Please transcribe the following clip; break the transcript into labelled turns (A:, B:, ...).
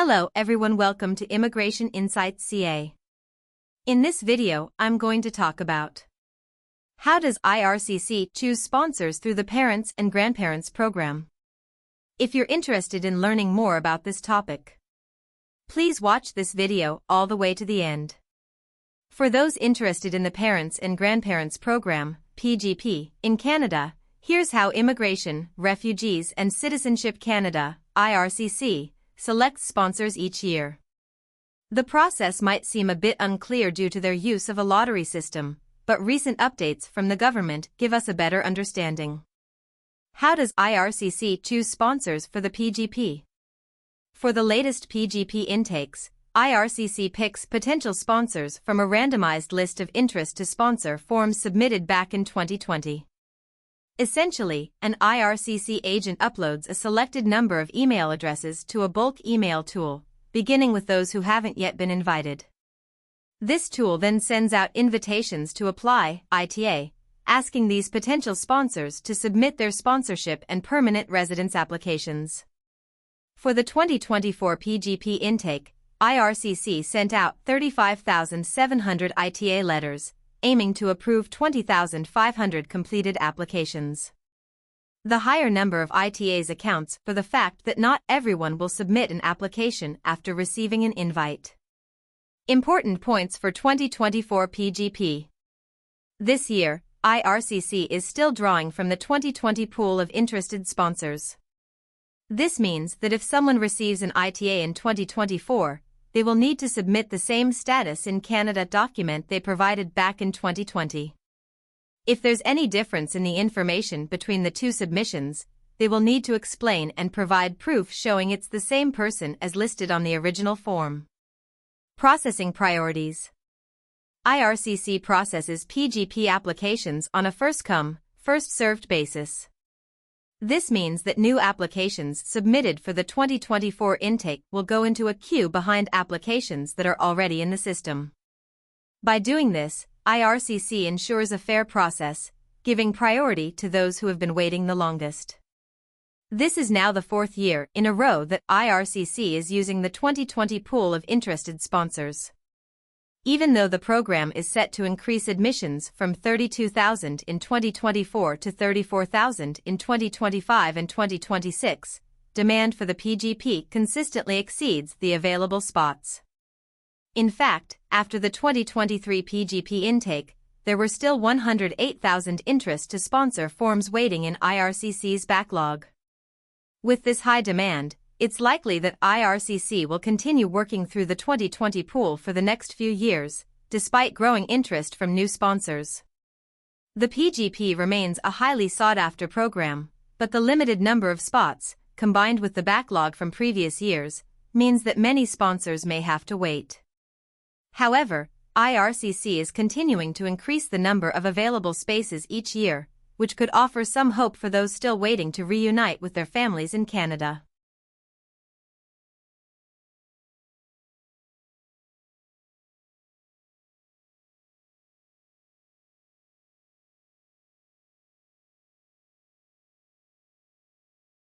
A: Hello everyone, welcome to Immigration Insights CA. In this video, I'm going to talk about how does IRCC choose sponsors through the Parents and Grandparents program. If you're interested in learning more about this topic, please watch this video all the way to the end. For those interested in the Parents and Grandparents program, PGP, in Canada, here's how Immigration, Refugees and Citizenship Canada, IRCC, selects sponsors each year. The process might seem a bit unclear due to their use of a lottery system, but recent updates from the government give us a better understanding. How does IRCC choose sponsors for the PGP? For the latest PGP intakes, IRCC picks potential sponsors from a randomized list of interest to sponsor forms submitted back in 2020. Essentially, an IRCC agent uploads a selected number of email addresses to a bulk email tool, beginning with those who haven't yet been invited. This tool then sends out invitations to apply, ITA, asking these potential sponsors to submit their sponsorship and permanent residence applications. For the 2024 PGP intake, IRCC sent out 35,700 ITA letters, aiming to approve 20,500 completed applications. The higher number of ITAs accounts for the fact that not everyone will submit an application after receiving an invite. Important points for 2024 PGP. This year, IRCC is still drawing from the 2020 pool of interested sponsors. This means that if someone receives an ITA in 2024, they will need to submit the same status in Canada document they provided back in 2020. If there's any difference in the information between the two submissions, they will need to explain and provide proof showing it's the same person as listed on the original form. Processing priorities. IRCC processes PGP applications on a first-come, first-served basis. This means that new applications submitted for the 2024 intake will go into a queue behind applications that are already in the system. By doing this, IRCC ensures a fair process, giving priority to those who have been waiting the longest. This is now the fourth year in a row that IRCC is using the 2020 pool of interested sponsors. Even though the program is set to increase admissions from 32,000 in 2024 to 34,000 in 2025 and 2026, demand for the PGP consistently exceeds the available spots. In fact, after the 2023 PGP intake, there were still 108,000 interest to sponsor forms waiting in IRCC's backlog. With this high demand, it's likely that IRCC will continue working through the 2020 pool for the next few years, despite growing interest from new sponsors. The PGP remains a highly sought-after program, but the limited number of spots, combined with the backlog from previous years, means that many sponsors may have to wait. However, IRCC is continuing to increase the number of available spaces each year, which could offer some hope for those still waiting to reunite with their families in Canada.